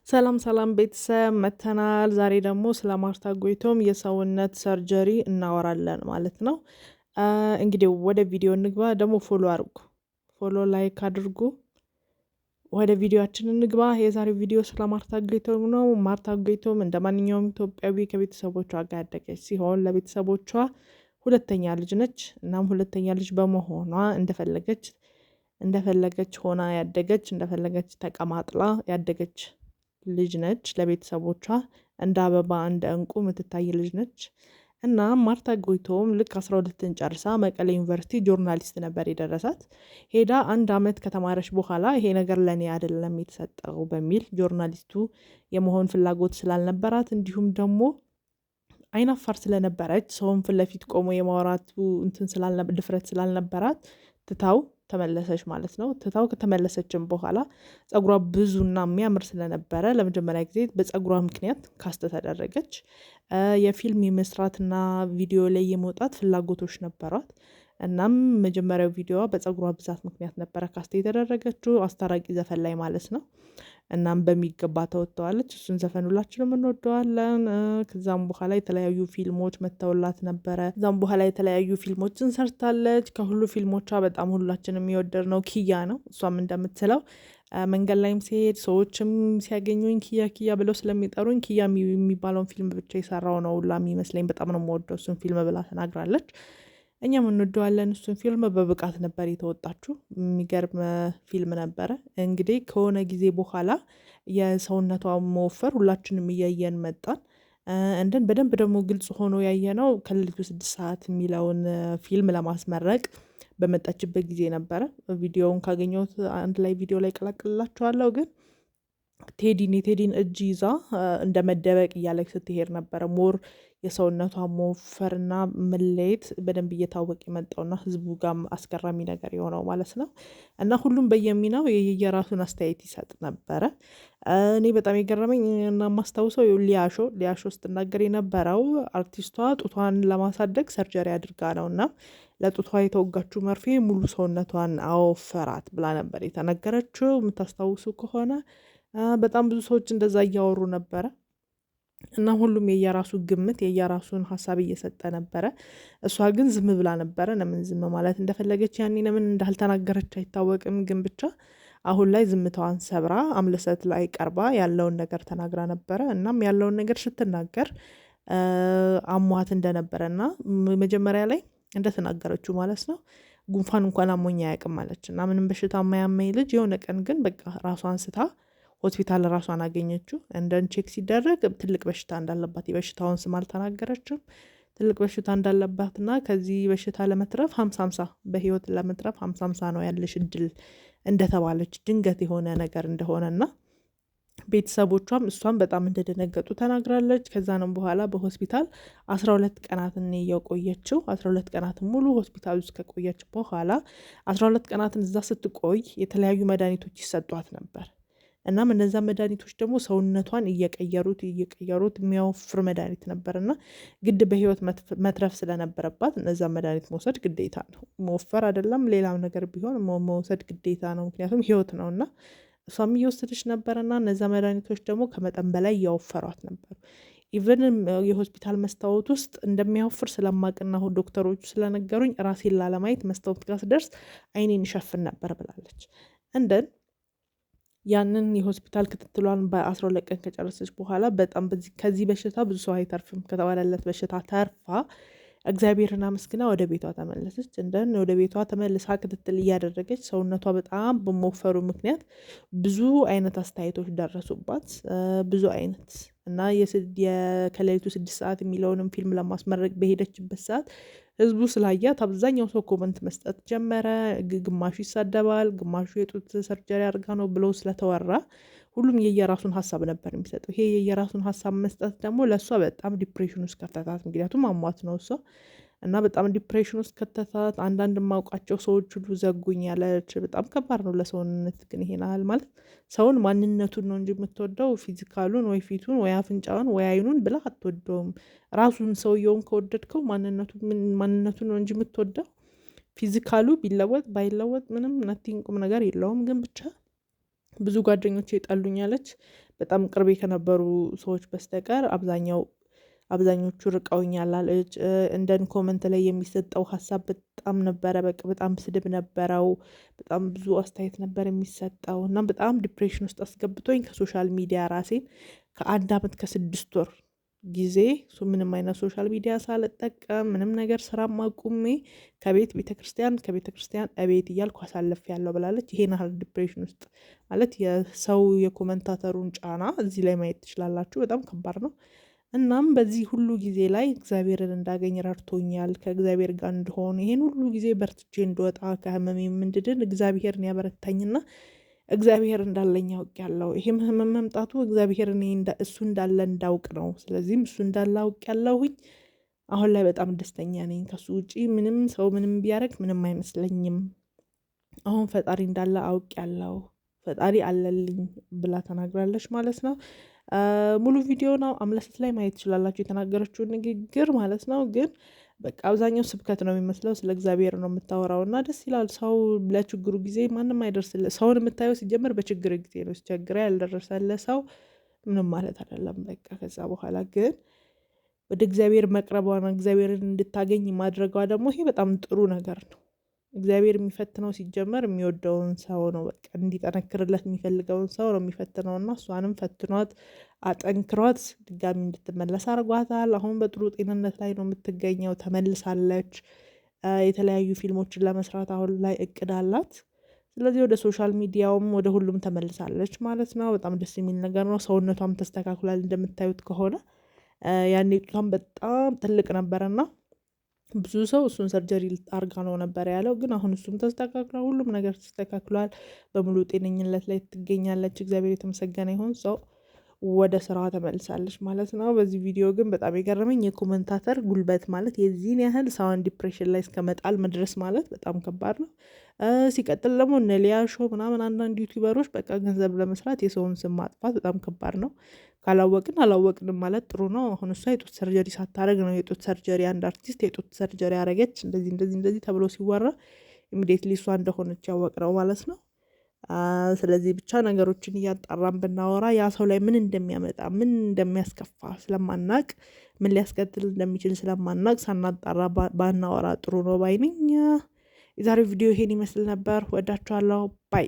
ሰላም ሰላም ቤተሰብ መተናል። ዛሬ ደግሞ ስለ ማርታ ጎይቶም የሰውነት ሰርጀሪ እናወራለን ማለት ነው። እንግዲህ ወደ ቪዲዮ እንግባ። ደግሞ ፎሎ አድርጉ፣ ፎሎ ላይክ አድርጉ። ወደ ቪዲዮአችን እንግባ። የዛሬው ቪዲዮ ስለ ማርታ ጎይቶም ነው። ማርታ ጎይቶም እንደ ማንኛውም ኢትዮጵያዊ ከቤተሰቦቿ ጋር ያደገች ሲሆን ለቤተሰቦቿ ሁለተኛ ልጅ ነች። እናም ሁለተኛ ልጅ በመሆኗ እንደፈለገች ሆና ያደገች፣ እንደፈለገች ተቀማጥላ ያደገች ልጅ ነች። ለቤተሰቦቿ እንደ አበባ እንደ እንቁ የምትታይ ልጅ ነች። እና ማርታ ጎይቶም ልክ 12ን ጨርሳ መቀሌ ዩኒቨርሲቲ ጆርናሊስት ነበር የደረሳት። ሄዳ 1 አመት ከተማረች በኋላ ይሄ ነገር ለእኔ አይደለም የተሰጠው በሚል ጆርናሊስቱ የመሆን ፍላጎት ስላልነበራት፣ እንዲሁም ደግሞ አይናፋር ስለነበረች ሰውን ፊት ለፊት ቆሞ የማውራቱ ድፍረት ስላልነበራት ትታው ተመለሰች ማለት ነው። ትታው ከተመለሰችም በኋላ ጸጉሯ ብዙና የሚያምር ስለነበረ ለመጀመሪያ ጊዜ በጸጉሯ ምክንያት ካስት ተደረገች። የፊልም የመስራትና ቪዲዮ ላይ የመውጣት ፍላጎቶች ነበሯት። እናም መጀመሪያው ቪዲዮዋ በጸጉሯ ብዛት ምክንያት ነበረ ካስት የተደረገችው፣ አስታራቂ ዘፈን ላይ ማለት ነው። እናም በሚገባ ተወጥተዋለች። እሱን ዘፈን ሁላችንም እንወደዋለን። ከዛም በኋላ የተለያዩ ፊልሞች መተውላት ነበረ። ከዛም በኋላ የተለያዩ ፊልሞችን ሰርታለች። ከሁሉ ፊልሞቿ በጣም ሁላችንም የወደድነው ኪያ ነው። እሷም እንደምትለው መንገድ ላይም ሲሄድ ሰዎችም ሲያገኙኝ ኪያ ኪያ ብለው ስለሚጠሩኝ ኪያ የሚባለውን ፊልም ብቻ የሰራው ነው ሁላ የሚመስለኝ፣ በጣም ነው የምወደው እሱን ፊልም ብላ ተናግራለች። እኛም እንወደዋለን። እሱን ፊልም በብቃት ነበር የተወጣችው። የሚገርም ፊልም ነበረ። እንግዲህ ከሆነ ጊዜ በኋላ የሰውነቷ መወፈር ሁላችንም እያየን መጣን። እንደን በደንብ ደግሞ ግልጽ ሆኖ ያየነው ከሌሊቱ 6 ሰዓት የሚለውን ፊልም ለማስመረቅ በመጣችበት ጊዜ ነበረ። ቪዲዮውን ካገኘሁት አንድ ላይ ቪዲዮ ላይ ቀላቅልላችኋለሁ። ግን የቴዲን እጅ ይዛ እንደ መደበቅ እያለች ስትሄድ ነበረ። ሞር የሰውነቷ መወፈርና መለየት በደንብ እየታወቅ የመጣውና ህዝቡ ጋር አስገራሚ ነገር የሆነው ማለት ነው። እና ሁሉም በየሚናው የየራሱን አስተያየት ይሰጥ ነበረ። እኔ በጣም የገረመኝ እና የማስታውሰው ሊያሾ ስትናገር የነበረው አርቲስቷ ጡቷን ለማሳደግ ሰርጀሪ አድርጋ ነው እና ለጡቷ የተወጋችው መርፌ ሙሉ ሰውነቷን አወፈራት ብላ ነበር የተነገረችው። የምታስታውሱ ከሆነ በጣም ብዙ ሰዎች እንደዛ እያወሩ ነበረ። እና ሁሉም የየራሱ ግምት የየራሱን ሀሳብ እየሰጠ ነበረ። እሷ ግን ዝም ብላ ነበረ። ለምን ዝም ማለት እንደፈለገች ያኔ ለምን እንዳልተናገረች አይታወቅም። ግን ብቻ አሁን ላይ ዝምታዋን ሰብራ አምለሰት ላይ ቀርባ ያለውን ነገር ተናግራ ነበረ። እናም ያለውን ነገር ስትናገር አሟት እንደነበረ እና መጀመሪያ ላይ እንደተናገረችው ማለት ነው ጉንፋን እንኳን አሞኝ አያውቅም አለች። እና ምንም በሽታ የማያመኝ ልጅ የሆነ ቀን ግን በቃ ራሷን ስታ ሆስፒታል ራሷን አገኘችው። እንደን ቼክ ሲደረግ ትልቅ በሽታ እንዳለባት፣ የበሽታውን ስም አልተናገረችም። ትልቅ በሽታ እንዳለባትና ከዚህ በሽታ ለመትረፍ 50-50 በህይወት ለመትረፍ 50-50 ነው ያለሽ እድል እንደተባለች፣ ድንገት የሆነ ነገር እንደሆነና ቤተሰቦቿም እሷም በጣም እንደደነገጡ ተናግራለች። ከዛንም በኋላ በሆስፒታል 12 ቀናትን የቆየችው። 12 ቀናትን ሙሉ ሆስፒታል ውስጥ ከቆየች በኋላ 12 ቀናትን እዛ ስትቆይ የተለያዩ መድኃኒቶች ይሰጧት ነበር። እናም እነዛ መድኃኒቶች ደግሞ ሰውነቷን እየቀየሩት የሚያወፍር መድኃኒት ነበር እና ግድ በህይወት መትረፍ ስለነበረባት እነዛ መድኃኒት መውሰድ ግዴታ ነው። መወፈር አይደለም ሌላም ነገር ቢሆን መውሰድ ግዴታ ነው፣ ምክንያቱም ህይወት ነው። እና እሷም እየወሰደች ነበረና እነዛ መድኃኒቶች ደግሞ ከመጠን በላይ እያወፈሯት ነበሩ። ኢቨን የሆስፒታል መስታወት ውስጥ እንደሚያወፍር ስለማቅና ዶክተሮቹ ስለነገሩኝ ራሴን ላለማየት መስታወት ጋር ስደርስ አይኔን ይሸፍን ነበር ብላለች። እንደን ያንን የሆስፒታል ክትትሏን በ12 ቀን ከጨረሰች በኋላ በጣም ከዚህ በሽታ ብዙ ሰው አይተርፍም ከተባለለት በሽታ ተርፋ እግዚአብሔርን አመስግና ወደ ቤቷ ተመለሰች። እንደን ወደ ቤቷ ተመልሳ ክትትል እያደረገች ሰውነቷ በጣም በመወፈሩ ምክንያት ብዙ አይነት አስተያየቶች ደረሱባት። ብዙ አይነት እና ከሌሊቱ 6 ሰዓት የሚለውንም ፊልም ለማስመረቅ በሄደችበት ሰዓት ህዝቡ ስላያት አብዛኛው ሰው ኮመንት መስጠት ጀመረ። ግማሹ ይሳደባል፣ ግማሹ የጡት ሰርጀሪ አድርጋ ነው ብሎ ስለተወራ ሁሉም የየራሱን ሀሳብ ነበር የሚሰጠው። ይሄ የየራሱን ሀሳብ መስጠት ደግሞ ለእሷ በጣም ዲፕሬሽን ውስጥ ከተታት። ምክንያቱም አሟት ነው እሷ እና በጣም ዲፕሬሽን ውስጥ ከተታት። አንዳንድ የማውቃቸው ሰዎች ሁሉ ዘጉኝ ያለች። በጣም ከባድ ነው ለሰውነት ግን ይሄን ያህል ማለት ሰውን ማንነቱን ነው እንጂ የምትወደው ፊዚካሉን ወይ ፊቱን ወይ አፍንጫውን ወይ አይኑን ብላ አትወደውም። ራሱን ሰውየውን ከወደድከው ማንነቱን ነው እንጂ የምትወደው ፊዚካሉ ቢለወጥ ባይለወጥ ምንም ነቲንግ ቁም ነገር የለውም። ግን ብቻ ብዙ ጓደኞቼ ይጠሉኛለች። በጣም ቅርቤ ከነበሩ ሰዎች በስተቀር አብዛኞቹ ርቀውኛል አለች። እንደን ኮመንት ላይ የሚሰጠው ሀሳብ በጣም ነበረ፣ በቃ በጣም ስድብ ነበረው። በጣም ብዙ አስተያየት ነበር የሚሰጠው እና በጣም ዲፕሬሽን ውስጥ አስገብቶኝ ከሶሻል ሚዲያ ራሴን ከአንድ አመት ከስድስት ወር ጊዜ ምንም አይነት ሶሻል ሚዲያ ሳልጠቀም ምንም ነገር ስራም አቁሜ ቤተክርስቲያን ከቤተክርስቲያን እቤት እያልኩ አሳልፌያለሁ ብላለች። ይሄን ያህል ዲፕሬሽን ውስጥ ማለት የሰው የኮመንታተሩን ጫና እዚህ ላይ ማየት ትችላላችሁ። በጣም ከባድ ነው። እናም በዚህ ሁሉ ጊዜ ላይ እግዚአብሔርን እንዳገኝ ረድቶኛል። ከእግዚአብሔር ጋር እንደሆነ ይሄን ሁሉ ጊዜ በርትቼ እንደወጣ ከህመሜ እንድድን እግዚአብሔርን ያበረታኝና እግዚአብሔር እንዳለኝ አውቄያለሁ። ይሄም ህመም መምጣቱ እግዚአብሔር እሱ እንዳለ እንዳውቅ ነው። ስለዚህም እሱ እንዳለ አውቄያለሁኝ። አሁን ላይ በጣም ደስተኛ ነኝ። ከሱ ውጪ ምንም ሰው ምንም ቢያደርግ ምንም አይመስለኝም። አሁን ፈጣሪ እንዳለ አውቄያለሁ፣ ፈጣሪ አለልኝ ብላ ተናግራለች ማለት ነው። ሙሉ ቪዲዮ ነው አምለሰት ላይ ማየት ትችላላችሁ፣ የተናገረችውን ንግግር ማለት ነው። ግን በቃ አብዛኛው ስብከት ነው የሚመስለው፣ ስለ እግዚአብሔር ነው የምታወራው እና ደስ ይላል። ሰው ለችግሩ ጊዜ ማንም አይደርስልህ። ሰውን የምታየው ሲጀመር በችግር ጊዜ ነው። ሲቸግረ ያልደረሰለ ሰው ምንም ማለት አይደለም። በቃ ከዛ በኋላ ግን ወደ እግዚአብሔር መቅረቧና እግዚአብሔርን እንድታገኝ ማድረጓ ደግሞ ይሄ በጣም ጥሩ ነገር ነው። እግዚአብሔር የሚፈትነው ሲጀመር የሚወደውን ሰው ነው። በቃ እንዲጠነክርለት የሚፈልገውን ሰው ነው የሚፈትነው እና እሷንም ፈትኗት አጠንክሯት ድጋሚ እንድትመለስ አድርጓታል። አሁን በጥሩ ጤንነት ላይ ነው የምትገኘው፣ ተመልሳለች። የተለያዩ ፊልሞችን ለመስራት አሁን ላይ እቅድ አላት። ስለዚህ ወደ ሶሻል ሚዲያውም ወደ ሁሉም ተመልሳለች ማለት ነው። በጣም ደስ የሚል ነገር ነው። ሰውነቷም ተስተካክሏል እንደምታዩት ከሆነ። ያኔ ጡቷም በጣም ትልቅ ነበረና ብዙ ሰው እሱን ሰርጀሪ አርጋ ነው ነበር ያለው። ግን አሁን እሱም ተስተካክሏል፣ ሁሉም ነገር ተስተካክሏል። በሙሉ ጤነኝነት ላይ ትገኛለች። እግዚአብሔር የተመሰገነ ይሁን። ሰው ወደ ስራዋ ተመልሳለች ማለት ነው። በዚህ ቪዲዮ ግን በጣም የገረመኝ የኮመንታተር ጉልበት ማለት የዚህን ያህል ሰውን ዲፕሬሽን ላይ እስከ መጣል መድረስ ማለት በጣም ከባድ ነው። ሲቀጥል ደግሞ እነ ሊያ ሾው ምናምን አንዳንድ ዩቲዩበሮች በቃ ገንዘብ ለመስራት የሰውን ስም ማጥፋት በጣም ከባድ ነው። ካላወቅን አላወቅንም ማለት ጥሩ ነው። አሁን እሷ የጡት ሰርጀሪ ሳታደርግ ነው የጡት ሰርጀሪ፣ አንድ አርቲስት የጡት ሰርጀሪ ያደረገች እንደዚህ ተብሎ ሲወራ ኢሚዲየትሊ እሷ እንደሆነች ያወቅ ነው ማለት ነው። ስለዚህ ብቻ ነገሮችን እያጣራን ብናወራ ያ ሰው ላይ ምን እንደሚያመጣ ምን እንደሚያስከፋ ስለማናቅ ምን ሊያስከትል እንደሚችል ስለማናቅ ሳናጣራ ባናወራ ጥሩ ነው ባይነኝ። የዛሬው ቪዲዮ ይሄን ይመስል ነበር። ወዳችኋለሁ። ባይ